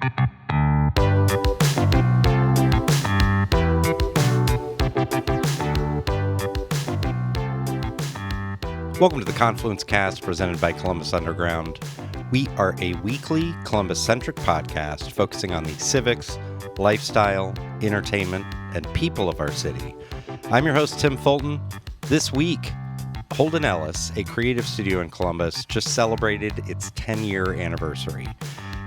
Welcome to the Confluence cast presented by Columbus Underground. We are a weekly Columbus-centric podcast focusing on the civics, lifestyle, entertainment, and people of our city. I'm your host, Tim Fulton. This week, Holden Ellis, a creative studio in Columbus, just celebrated its 10-year anniversary,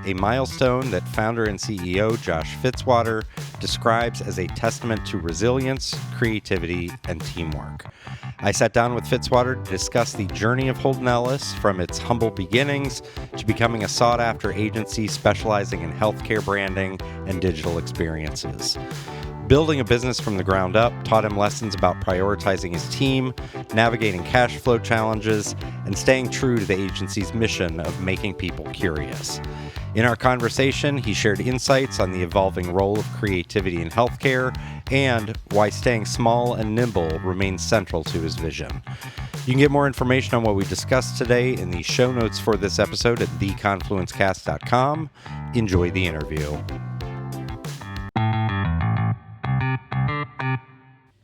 a milestone that founder and CEO Josh Fitzwater describes as a testament to resilience, creativity, and teamwork. I sat down with Fitzwater to discuss the journey of Holden Ellis from its humble beginnings to becoming a sought-after agency specializing in healthcare branding and digital experiences. Building a business from the ground up taught him lessons about prioritizing his team, navigating cash flow challenges, and staying true to the agency's mission of making people curious. In our conversation, he shared insights on the evolving role of creativity in healthcare and why staying small and nimble remains central to his vision. You can get more information on what we discussed today in the show notes for this episode at theconfluencecast.com. Enjoy the interview.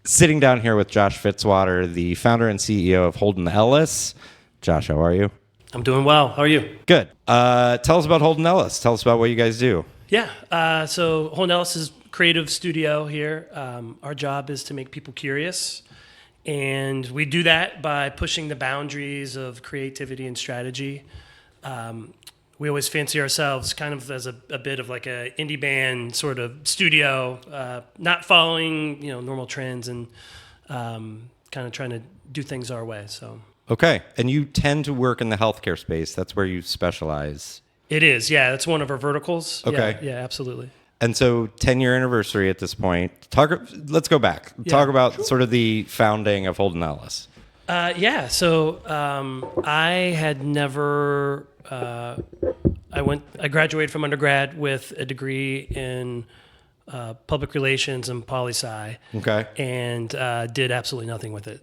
Sitting down here with Josh Fitzwater, the founder and CEO of Holden Ellis. Josh, how are you? I'm doing well. How are you? Good. Tell us about Holden Ellis. Tell us about what you guys do. Yeah. So Holden Ellis is a creative studio here. Our job is to make people curious. And we do that by pushing the boundaries of creativity and strategy. We always fancy ourselves kind of as a bit of like a indie band sort of studio, not following normal trends and kind of trying to do things our way. So. Okay. And you tend to work in the healthcare space. That's where you specialize. It is. Yeah. That's one of our verticals. Okay. Yeah, absolutely. And so 10-year anniversary at this point. Let's go back. Yeah, Talk about sure. sort of the founding of Holden Ellis. So I had never, I graduated from undergrad with a degree in public relations and poli-sci. Okay. And did absolutely nothing with it.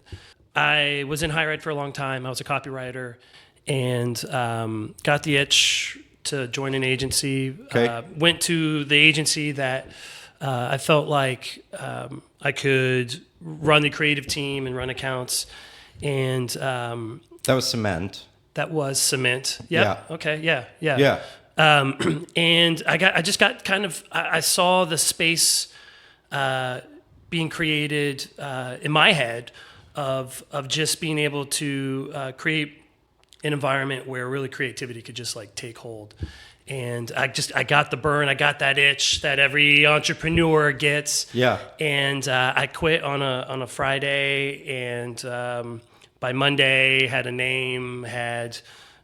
I was in higher ed for a long time. I was a copywriter and got the itch to join an agency. Okay. Went to the agency that I felt like I could run the creative team and run accounts. And that was Cement. That was Cement. Yep. Yeah. Okay. Yeah. Yeah. And I saw the space being created in my head of just being able to create an environment where really creativity could just like take hold. And I got the burn, I got that itch that every entrepreneur gets. Yeah. And I quit on a Friday, and by Monday had a name, had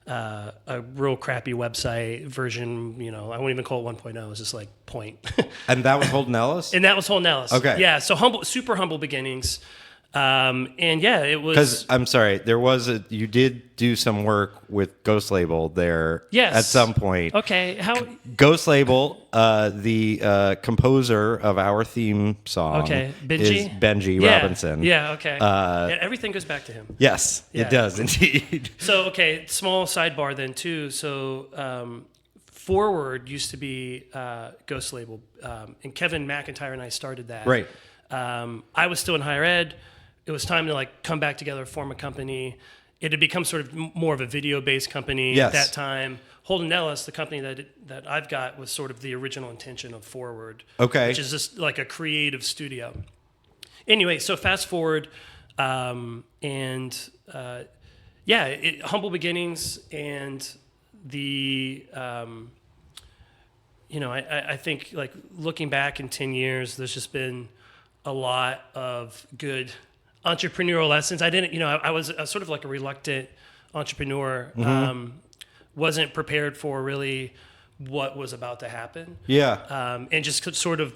a real crappy website version, I won't even call it 1.0, it was just like point. And that was Holden Ellis? And that was Holden Ellis. Okay. Yeah, so super humble beginnings. And yeah, it was... Because, I'm sorry, you did do some work with Ghost Label there. Yes. At some point. Okay, how... Ghost Label, the composer of our theme song Okay, is Benji Robinson. Yeah, okay. Yeah, everything goes back to him. Yes, Yeah. it does indeed. So, okay, small sidebar then too. So, Forward used to be Ghost Label, and Kevin McIntyre and I started that. Right. I was still in higher ed. It was time to like come back together, form a company. It had become sort of more of a video-based company Yes. at that time. Holden Ellis, the company that I've got, was sort of the original intention of Forward. Okay. Which is just like a creative studio. Anyway, so fast forward, humble beginnings, and the I think like looking back in 10 years, there's just been a lot of good entrepreneurial lessons. I was sort of like a reluctant entrepreneur. Mm-hmm. Wasn't prepared for really what was about to happen. Yeah. And just sort of,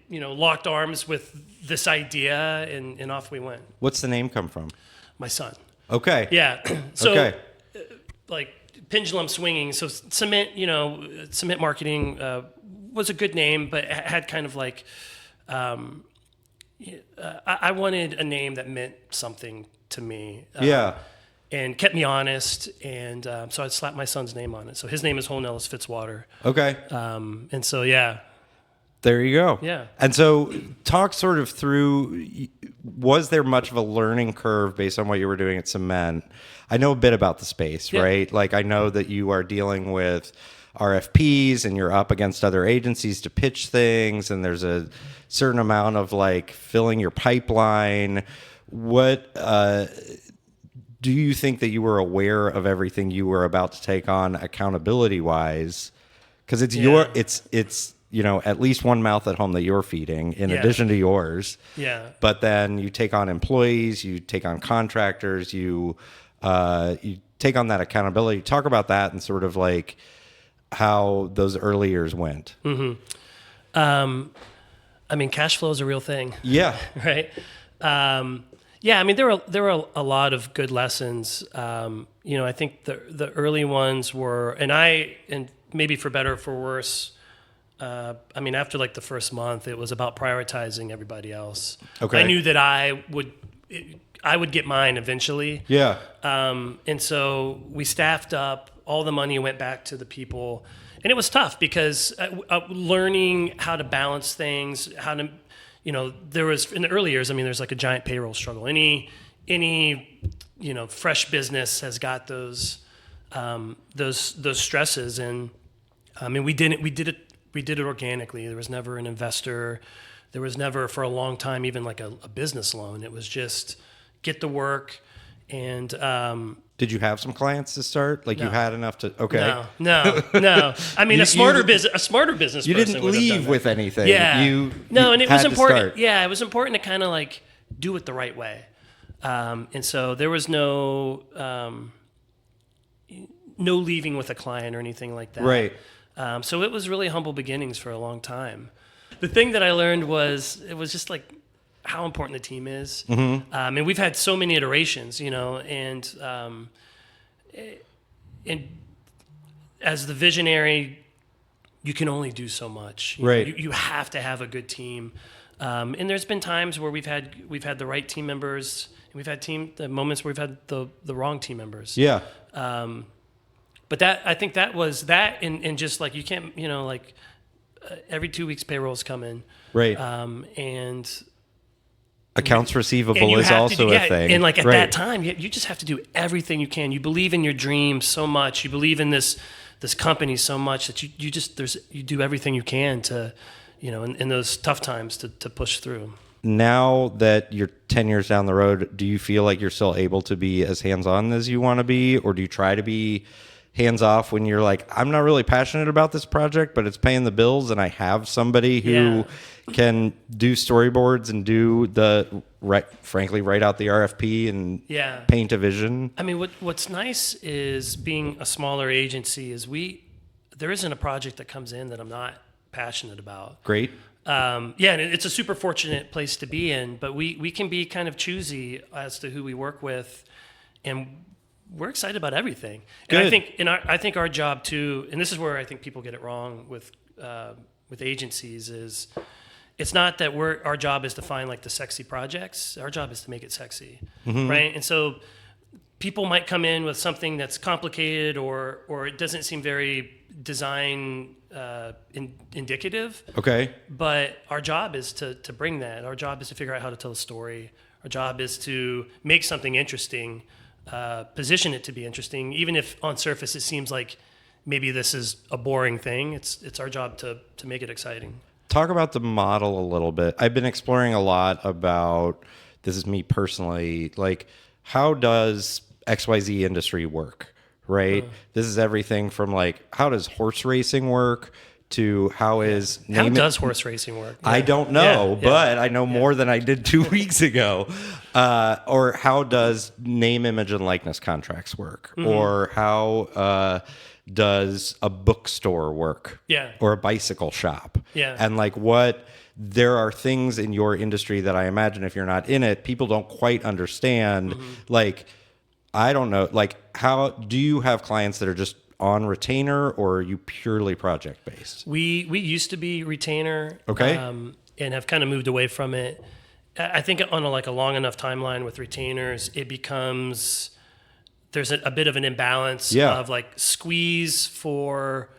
locked arms with this idea, and off we went. What's the name come from? My son. Okay. Yeah. So, okay. Like pendulum swinging. So Cement marketing was a good name, but had kind of like, I wanted a name that meant something to me. Yeah. and kept me honest. And so I slapped my son's name on it. So his name is Holden Ellis Fitzwater. Okay. And so, yeah. There you go. Yeah. And so talk sort of through, was there much of a learning curve based on what you were doing at Cement? I know a bit about the space, right? Like I know that you are dealing with RFPs and you're up against other agencies to pitch things, and there's a certain amount of like filling your pipeline. What do you think that you were aware of everything you were about to take on accountability wise? Because it's at least one mouth at home that you're feeding in addition to yours. Yeah. But then you take on employees, you take on contractors, you take on that accountability. Talk about that and sort of like how those early years went. Mm-hmm. I mean, cash flow is a real thing. Yeah. Right. Yeah. I mean, there were a lot of good lessons. I think the early ones were, and maybe for better or for worse, after like the first month, it was about prioritizing everybody else. Okay. I knew that I would get mine eventually. Yeah. And so we staffed up, all the money went back to the people, and it was tough because learning how to balance things, how to, there was in the early years, there's like a giant payroll struggle. Any fresh business has got those stresses. And we did it organically. There was never an investor. There was never for a long time even like a business loan. It was just get the work. And did you have some clients to start? Like no. You had enough to? Okay. No. A smarter business. You person didn't would have done leave that. with anything. Yeah. And it was important. Start. Yeah, it was important to kind of like do it the right way. And so there was no leaving with a client or anything like that. Right. So it was really humble beginnings for a long time. The thing that I learned was it was just like how important the team is. Mm-hmm. And we've had so many iterations, and as the visionary, you can only do so much. Right. You have to have a good team. And there's been times where we've had the right team members, and we've had the moments where we've had the wrong team members. Yeah. But I think that was that, and just like you can't, every 2 weeks payrolls come in. Right. And accounts receivable is also a thing. And like at that time, you just have to do everything you can. You believe in your dream so much. You believe in this company so much that you do everything you can to, in those tough times to push through. Now that you're 10 years down the road, do you feel like you're still able to be as hands-on as you want to be, or do you try to be hands-off when you're like, I'm not really passionate about this project, but it's paying the bills, and I have somebody who can do storyboards and do frankly, write out the RFP and paint a vision? I mean, what's nice is being a smaller agency is there isn't a project that comes in that I'm not passionate about. Great. And it's a super fortunate place to be in, but we can be kind of choosy as to who we work with, and we're excited about everything. Good. And I think our job too, and this is where I think people get it wrong with agencies, is it's not that our job is to find like the sexy projects. Our job is to make it sexy, right? And so people might come in with something that's complicated or it doesn't seem very design indicative. Okay. But our job is to bring that. Our job is to figure out how to tell a story. Our job is to make something interesting, position it to be interesting, even if on surface it seems like maybe this is a boring thing. It's our job to make it exciting. Talk about the model a little bit. I've been exploring a lot about, this is me personally, like how does XYZ industry work, right? This is everything from like, how does horse racing work to how does horse racing work? I don't know, but I know more than I did 2 weeks ago. Or how does name, image, and likeness contracts work? Or how does a bookstore work? Or a bicycle shop? And like there are things in your industry that I imagine if you're not in it, people don't quite understand. Like, I don't know, like how do you have clients that are just on retainer, or are you purely project based? We used to be retainer, okay, and have kind of moved away from it. I think on a long enough timeline with retainers, it becomes there's a bit of an imbalance of like squeeze for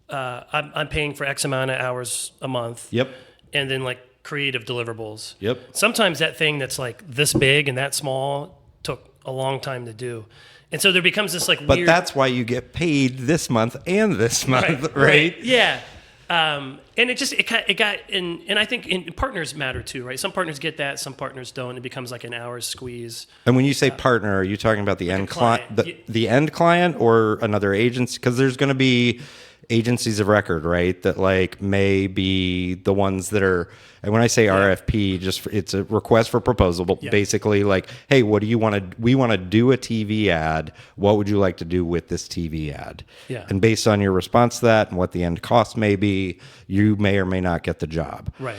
I'm paying for X amount of hours a month. Yep. And then like creative deliverables. Yep. Sometimes that thing that's like this big and that small took a long time to do. And so there becomes this like but weird... that's why you get paid this month and this month, right? Yeah. And I think partners matter too, right? Some partners get that, some partners don't. It becomes like an hour's squeeze. And when you say partner, are you talking about the end client, the end client, or another agency? Because there's going to be agencies of record, right? That like may be the ones that are. And when I say RFP, it's a request for proposal, but basically like, hey, what do you want to? We want to do a TV ad. What would you like to do with this TV ad? Yeah. And based on your response to that and what the end cost may be, you may or may not get the job. Right.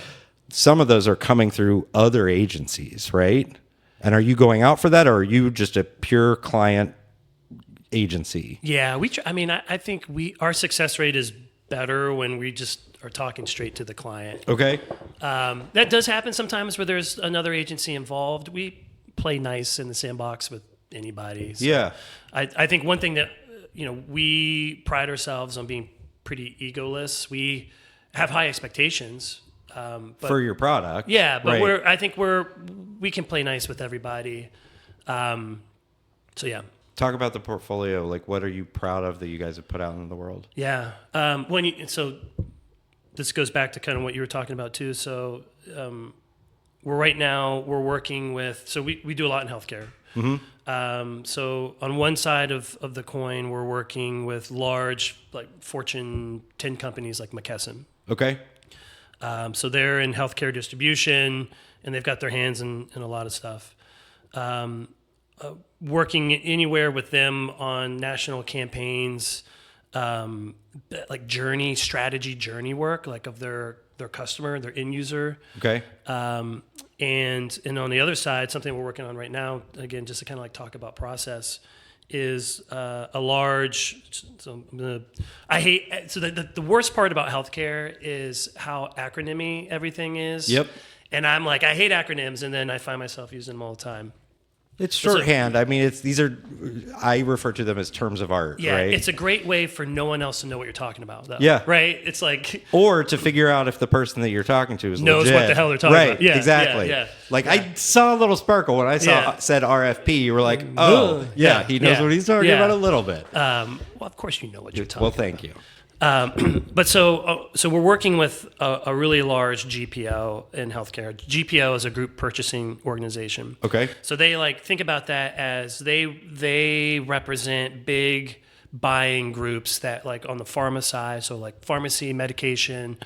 Some of those are coming through other agencies, right? And are you going out for that, or are you just a pure client agency? Yeah, I think our success rate is better when we just are talking straight to the client. Okay. That does happen sometimes where there's another agency involved. We play nice in the sandbox with anybody. So yeah. I think one thing that we pride ourselves on being pretty egoless. We have high expectations but, for your product. Yeah, but right. we can play nice with everybody. So yeah. Talk about the portfolio. Like, what are you proud of that you guys have put out in the world? Yeah. So this goes back to kind of what you were talking about too. So we're working with. So we do a lot in healthcare. Mm-hmm. So on one side of the coin, we're working with large like Fortune 10 companies like McKesson. Okay. So they're in healthcare distribution, and they've got their hands in a lot of stuff. Working anywhere with them on national campaigns, like strategy journey work, like of their customer, their end user. Okay. And on the other side, something we're working on right now, again, just to kind of like talk about process, is a large. So the worst part about healthcare is how acronymy everything is. Yep. And I'm like, I hate acronyms, and then I find myself using them all the time. It's shorthand. I refer to them as terms of art, yeah, right? It's a great way for no one else to know what you're talking about, though. Yeah. Right? It's like... Or to figure out if the person that you're talking to is knows legit. what the hell they're talking about. Yeah, exactly. I saw a little sparkle when I said RFP. You were like, oh, yeah, he knows what he's talking about a little bit. Well, of course you know what you're talking about. Well, thank you. But so we're working with a really large GPO in healthcare. GPO is a group purchasing organization. Okay. So they think about that as they represent big buying groups that like on the pharma side, so like pharmacy, medication,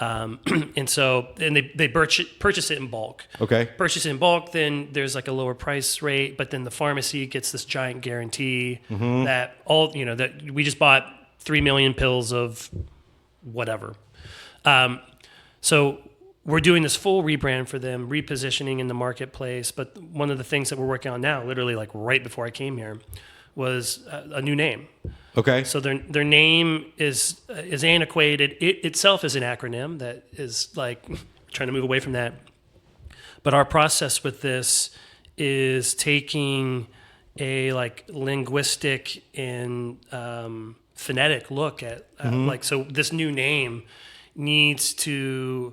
and they purchase it in bulk. Okay. Purchase it in bulk, then there's like a lower price rate, but then the pharmacy gets this giant guarantee that that we just bought 3 million pills of whatever. So we're doing this full rebrand for them, repositioning in the marketplace. But one of the things that we're working on now, literally like right before I came here, was a new name. Okay. So their name is antiquated. It itself is an acronym that is like trying to move away from that. But our process with this is taking a like linguistic and phonetic look at so this new name needs to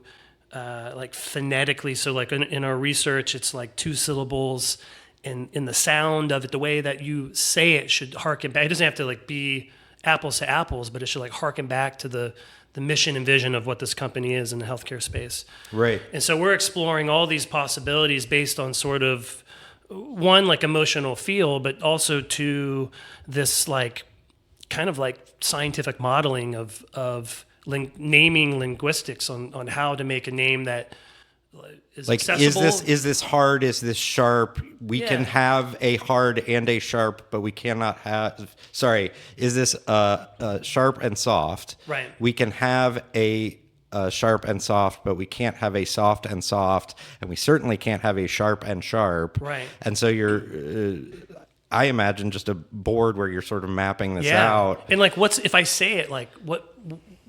phonetically, so like in our research it's like 2 syllables, and in the sound of it, the way that you say it should harken back. It doesn't have to like be apples to apples, but it should like harken back to the mission and vision of what this company is in the healthcare space. Right. And so we're exploring all these possibilities based on sort of one like emotional feel, but also to this like kind of like scientific modeling of naming linguistics on how to make a name that is like accessible. Is this hard? Is this sharp? We can have a hard and a sharp, but we cannot have. Sorry, is this sharp and soft? Right. We can have a sharp and soft, but we can't have a soft and soft, and we certainly can't have a sharp and sharp. Right. And so you're. I imagine just a board where you're sort of mapping this out. And like, if I say it, like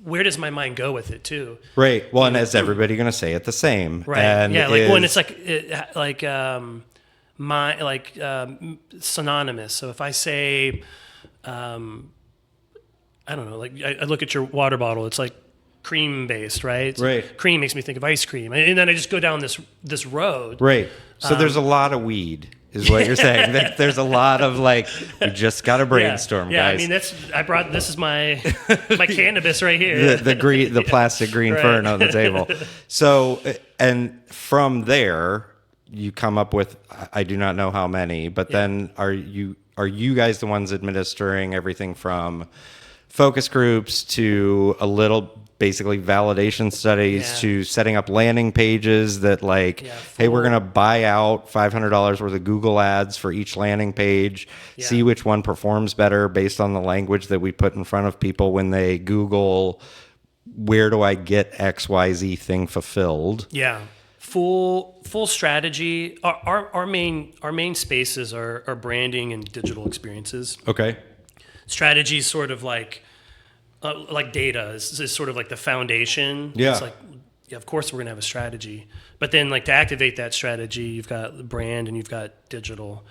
where does my mind go with it too? Right. Well, and is everybody going to say it the same? Right. And when it's like synonymous. So if I say, I don't know, like I look at your water bottle, it's like cream based, right? Right. Cream makes me think of ice cream. And then I just go down this road. Right. So there's a lot of weed, is what you're saying. There's a lot of like, we just got to brainstorm, yeah, guys. I mean, this is my cannabis right here. The plastic green Right. fern on the table. So, and from there, you come up with, I do not know how many, but then are you guys the ones administering everything from focus groups to a little basically validation studies to setting up landing pages that like, hey, we're going to buy out $500 worth of Google ads for each landing page, see which one performs better based on the language that we put in front of people when they Google, where do I get XYZ thing fulfilled? Yeah. Full strategy. Our main spaces are branding and digital experiences. Okay. Strategy is sort of like data is sort of like the foundation. Yeah. It's like, of course we're going to have a strategy. But then like to activate that strategy, you've got the brand and you've got digital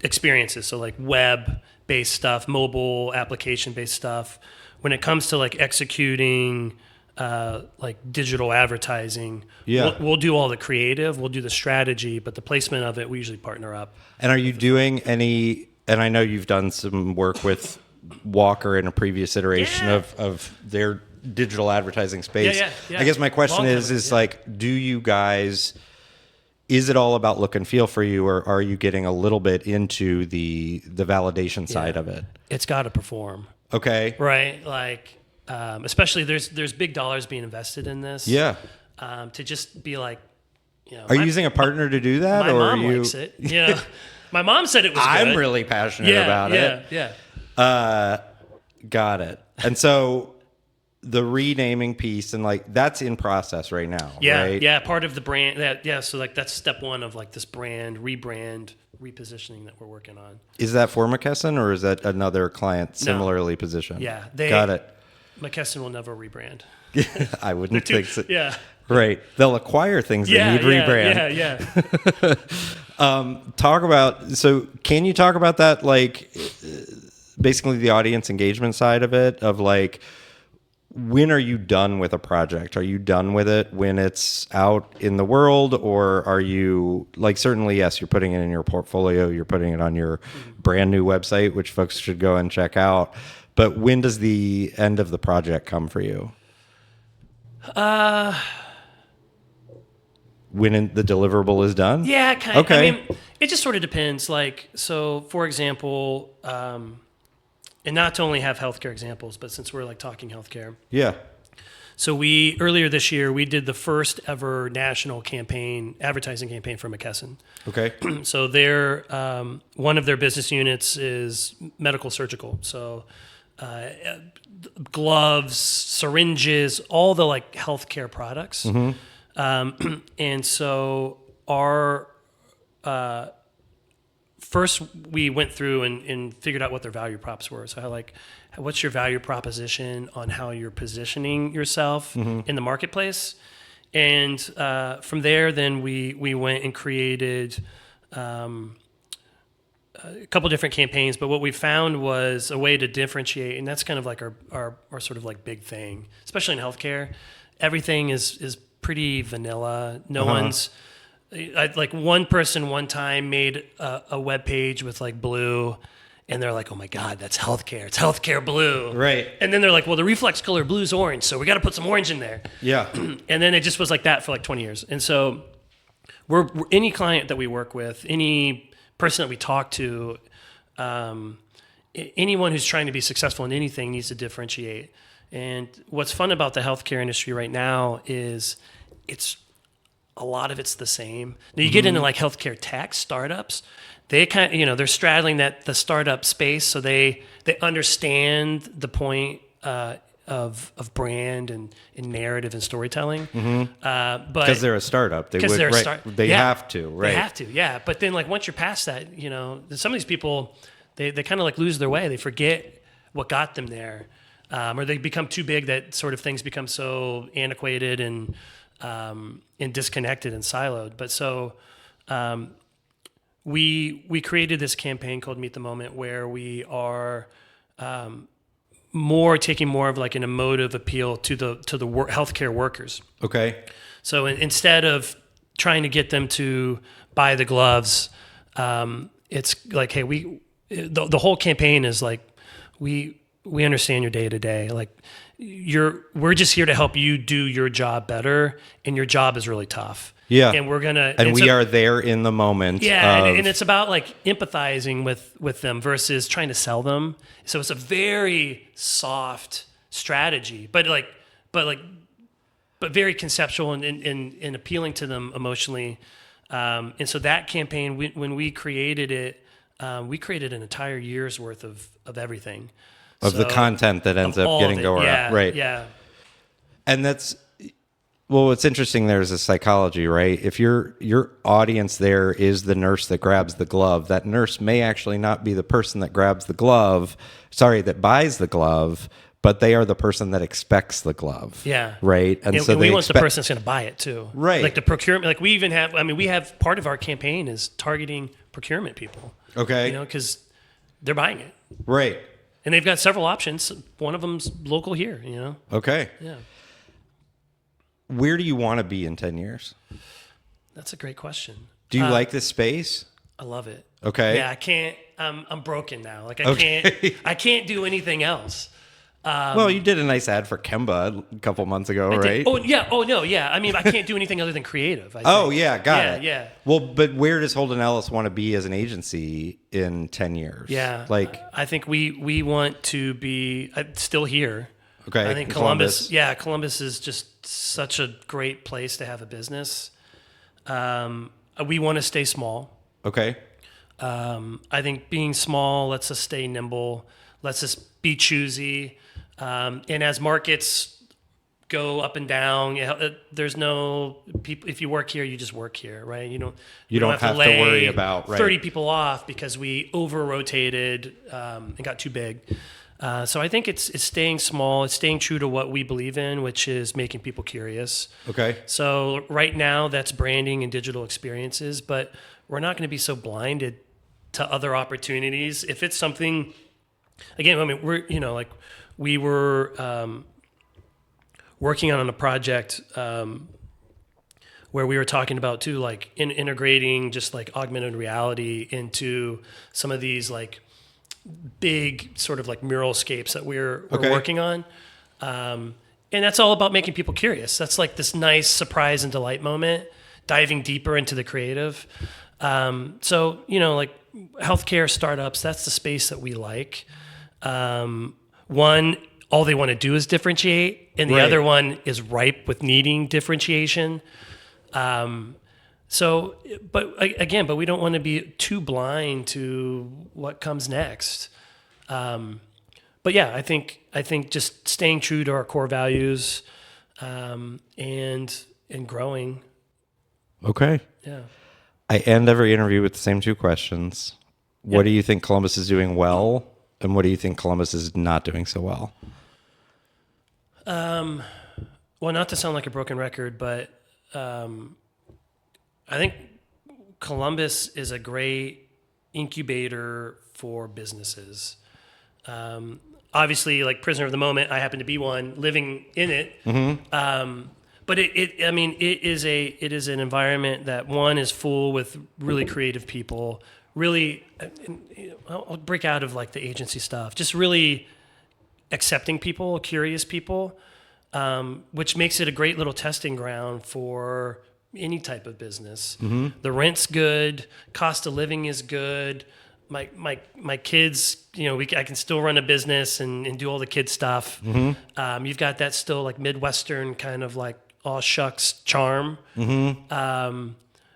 experiences. So like web-based stuff, mobile application-based stuff. When it comes to like executing like digital advertising, we'll do all the creative, we'll do the strategy, but the placement of it, we usually partner up. And are you doing any, and I know you've done some work with Walker in a previous iteration of their digital advertising space. Yeah. I guess my question is like, do you guys, is it all about look and feel for you, or are you getting a little bit into the validation side of it? It's got to perform. Okay. Right. Like, especially there's big dollars being invested in this. Yeah. To just be like, you know, are you using a partner to do that, my or mom are you? likes it. Yeah. My mom said it was good. I'm really passionate about it. Yeah. Got it. And so the renaming piece and like that's in process right now. Right? Yeah. Part of the brand. So like that's step one of like this rebrand, repositioning that we're working on. Is that for McKesson, or is that another client similarly positioned? Yeah. Got it. McKesson will never rebrand. I wouldn't think so. Yeah. Right. They'll acquire things that need rebrand. Yeah. Talk about, so can you talk about that, like basically the audience engagement side of it, of like, when are you done with a project? Are you done with it when it's out in the world, or are you like, certainly, yes, you're putting it in your portfolio, you're putting it on your brand new website, which folks should go and check out. But when does the end of the project come for you? When the deliverable is done? Yeah, kind of. Okay. I mean, it just sort of depends. Like, so for example, and not to only have healthcare examples, but since we're like talking healthcare. Yeah. So earlier this year, we did the first ever national advertising campaign for McKesson. Okay. So one of their business units is medical surgical. So gloves, syringes, all the like healthcare products. Mm-hmm. And so our first we went through and figured out what their value props were. So what's your value proposition on how you're positioning yourself in the marketplace? And from there, then we went and created a couple different campaigns, but what we found was a way to differentiate, and that's kind of like our sort of like big thing, especially in healthcare. Everything is pretty vanilla. No one's like, one person one time made a web page with like blue, and they're like, oh my God, that's healthcare. It's healthcare blue. Right. And then they're like, well, the reflex color blue is orange, so we got to put some orange in there. Yeah. And then it just was like that for like 20 years. And so we're any client that we work with, any person that we talk to, anyone who's trying to be successful in anything needs to differentiate. And what's fun about the healthcare industry right now is a lot of it's the same. Now you get into like healthcare tech startups, they kind of, they're straddling the startup space, so they understand the point of brand and narrative and storytelling. But because they're a startup, they have to, right? They have to, yeah. But then like once you're past that, some of these people they kind of like lose their way. They forget what got them there, or they become too big that sort of things become so antiquated and disconnected and siloed. But so we created this campaign called Meet the Moment, where we are taking more of like an emotive appeal to the healthcare workers. Okay. So instead of trying to get them to buy the gloves, it's like, hey, the whole campaign is like, we understand your day to day. Like we're just here to help you do your job better, and your job is really tough. Yeah. And we're gonna we are there in the moment. Yeah, and it's about like empathizing with them versus trying to sell them. So it's a very soft strategy, but very conceptual and appealing to them emotionally. And so that campaign, when we created it, we created an entire year's worth of everything. Of the content that ends up getting going around. Right. Yeah. And that's, well, what's interesting there is the psychology, right? If your audience there is the nurse that grabs the glove, that nurse may actually not be the person that buys the glove, but they are the person that expects the glove. Yeah. Right. And so we want the person that's going to buy it too. Right. Like the procurement, like we have part of our campaign is targeting procurement people. Okay. Because they're buying it. Right. And they've got several options. One of them's local here, Okay. Yeah. Where do you want to be in 10 years? That's a great question. Do you like this space? I love it. Okay. Yeah, I can't. I'm broken now. Like Okay. I can't do anything else. Well, you did a nice ad for Kemba a couple months ago, right? Oh yeah. Oh no. Yeah. I mean, I can't do anything other than creative. Oh yeah, got it. Yeah. Well, but where does Holden Ellis want to be as an agency in 10 years? Yeah. Like, I think we want to be still here. Okay. I think Columbus. Yeah, Columbus is just such a great place to have a business. We want to stay small. Okay. I think being small lets us stay nimble, lets us be choosy. And as markets go up and down, there's no people. If you work here, you just work here, right? You don't have to worry about 30 people off because we over rotated and got too big. So I think it's staying small. It's staying true to what we believe in, which is making people curious. Okay. So right now that's branding and digital experiences, but we're not going to be so blinded to other opportunities. If it's something, again, I mean, we were working on a project where we were talking about too, like integrating just like augmented reality into some of these like big sort of like muralscapes that we're working on. And that's all about making people curious. That's like this nice surprise and delight moment, diving deeper into the creative. So, like healthcare startups, that's the space that we like. One, all they want to do is differentiate, and the other one is ripe with needing differentiation. So, but we don't want to be too blind to what comes next. But yeah, I think just staying true to our core values, and growing. Okay. Yeah. I end every interview with the same two questions. What do you think Columbus is doing well, and what do you think Columbus is not doing so well? Well, not to sound like a broken record, but I think Columbus is a great incubator for businesses. Obviously, like prisoner of the moment, I happen to be one living in it. Mm-hmm. But it is an environment that one is full with really creative people. Really, I'll break out of like the agency stuff. Just really accepting people, curious people, which makes it a great little testing ground for any type of business. Mm-hmm. The rent's good, cost of living is good. My kids, I can still run a business and do all the kid stuff. Mm-hmm. You've got that still like Midwestern kind of like all shucks charm. Mm-hmm.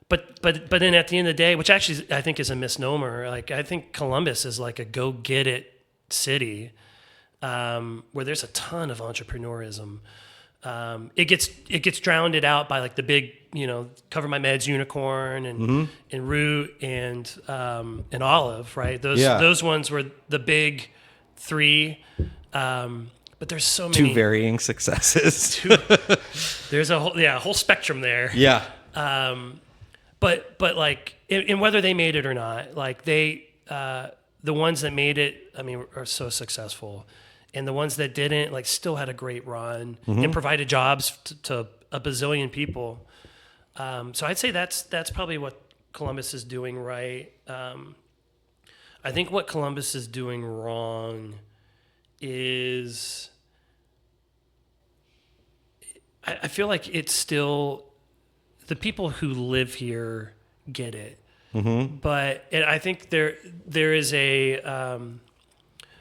But then at the end of the day, which actually I think is a misnomer, like I think Columbus is like a go get it city, where there's a ton of entrepreneurism. It gets drowned out by like the big, Cover My Meds unicorn and Root and Olive, right? Those ones were the big three. But there's so many. Two varying successes. There's a whole spectrum there. Yeah. but like, and whether they made it or not, like the ones that made it, I mean, are so successful, and the ones that didn't, like, still had a great run and provided jobs to a bazillion people. So I'd say that's probably what Columbus is doing right. I think what Columbus is doing wrong is, I feel like it's still, the people who live here get it. But I think there is a,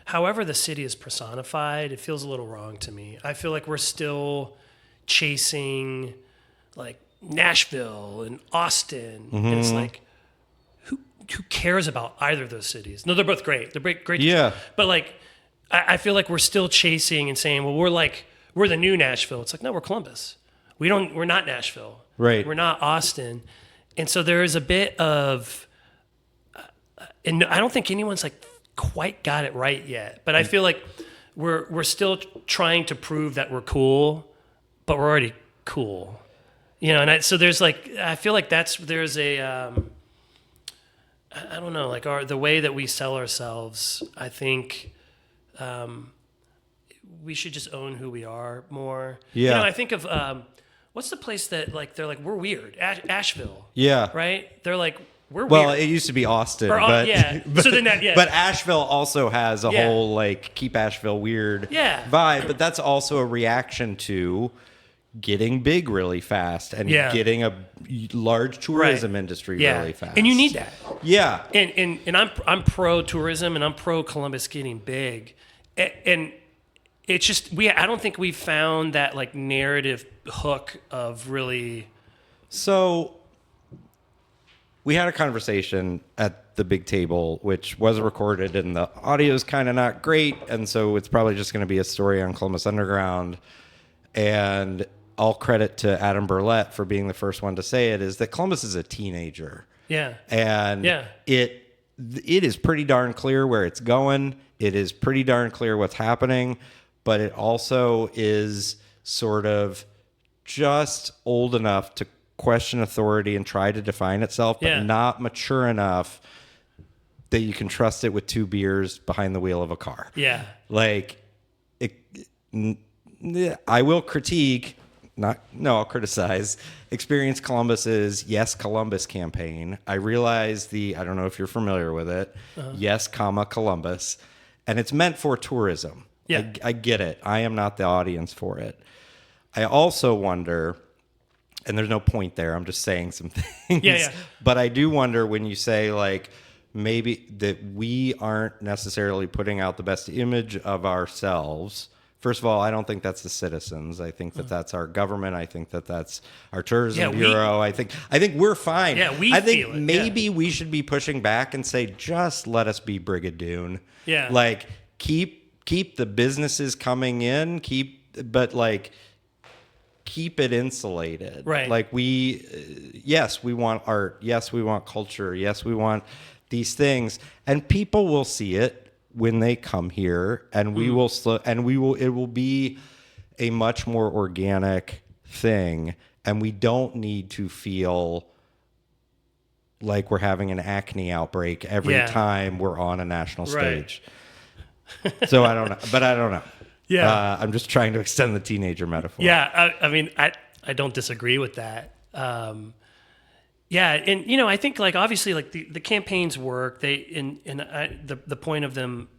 however the city is personified, it feels a little wrong to me. I feel like we're still chasing like Nashville and Austin. And it's like, who cares about either of those cities? No, they're both great. They're great. Yeah. But like, I feel like we're still chasing and saying, well, we're the new Nashville. It's like, no, we're Columbus. We're not Nashville. Right. We're not Austin. And so there is a bit of, and I don't think anyone's like quite got it right yet, but I feel like we're still trying to prove that we're cool, but we're already cool, and so there's like, I feel like there's a, I don't know, like the way that we sell ourselves, I think, we should just own who we are more. Yeah. I think of, what's the place that like, they're like, we're weird, Asheville. Yeah. Right. They're like, we're Well, weird. it used to be Austin, Or, yeah. but, So then that, yeah. but Asheville also has a Yeah. whole like keep Asheville weird Yeah. vibe. But that's also a reaction to getting big really fast and Yeah. getting a large tourism industry Yeah. really fast. And you need that. Yeah. And I'm pro tourism and I'm pro Columbus getting big. And it's just, I don't think we found that like narrative hook of really. So we had a conversation at the big table, which was recorded, and the audio is kind of not great. And so it's probably just going to be a story on Columbus Underground. And all credit to Adam Burlett for being the first one to say it, is that Columbus is a teenager. Yeah. And Yeah. it is pretty darn clear where it's going. It is pretty darn clear what's happening. But it also is sort of just old enough to question authority and try to define itself, but Yeah. not mature enough that you can trust it with 2 beers behind the wheel of a car. Yeah. Like, I will critique, I'll criticize Experience Columbus's Yes Columbus campaign. I realize I don't know if you're familiar with it, Yes, Columbus, and it's meant for tourism. Yeah. I get it. I am not the audience for it. I also wonder, and there's no point there, I'm just saying some things. Yeah. But I do wonder when you say, like, maybe that we aren't necessarily putting out the best image of ourselves. First of all, I don't think that's the citizens. I think that that's our government. I think that that's our tourism bureau. I think we're fine. Yeah, I think feel it. maybe we should be pushing back and say, just let us be Brigadoon. Yeah. Like, keep the businesses coming in, but keep it insulated. Right. Like yes, we want art. Yes, we want culture. Yes, we want these things, and people will see it when they come here, and it will be a much more organic thing, and we don't need to feel like we're having an acne outbreak every time we're on a national stage. Right. So I don't know. Yeah. I'm just trying to extend the teenager metaphor. Yeah. I mean, I don't disagree with that. Yeah. And, I think like, obviously like the campaigns work, the point of them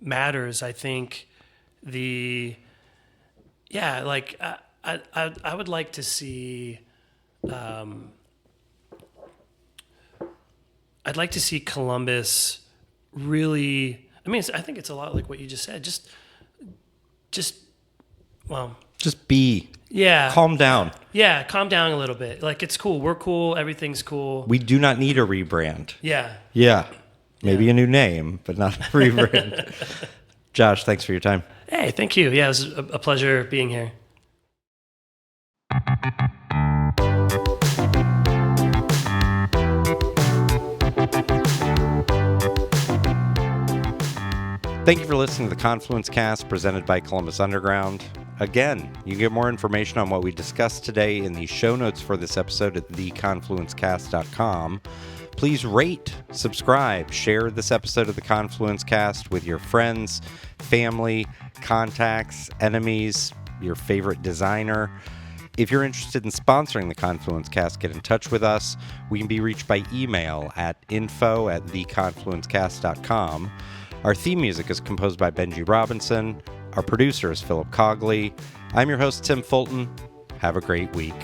matters. I think I would like to see, I'd like to see Columbus really, I think it's a lot like what you just said. Just be. Yeah. Calm down. Yeah, calm down a little bit. Like, it's cool. We're cool. Everything's cool. We do not need a rebrand. Yeah. Yeah. Maybe a new name, but not a rebrand. Josh, thanks for your time. Hey, thank you. Yeah, it was a pleasure being here. Thank you for listening to the Confluence Cast presented by Columbus Underground. Again, you can get more information on what we discussed today in the show notes for this episode at theconfluencecast.com. Please rate, subscribe, share this episode of the Confluence Cast with your friends, family, contacts, enemies, your favorite designer. If you're interested in sponsoring the Confluence Cast, get in touch with us. We can be reached by email at info@theconfluencecast.com. Our theme music is composed by Benji Robinson. Our producer is Philip Cogley. I'm your host, Tim Fulton. Have a great week.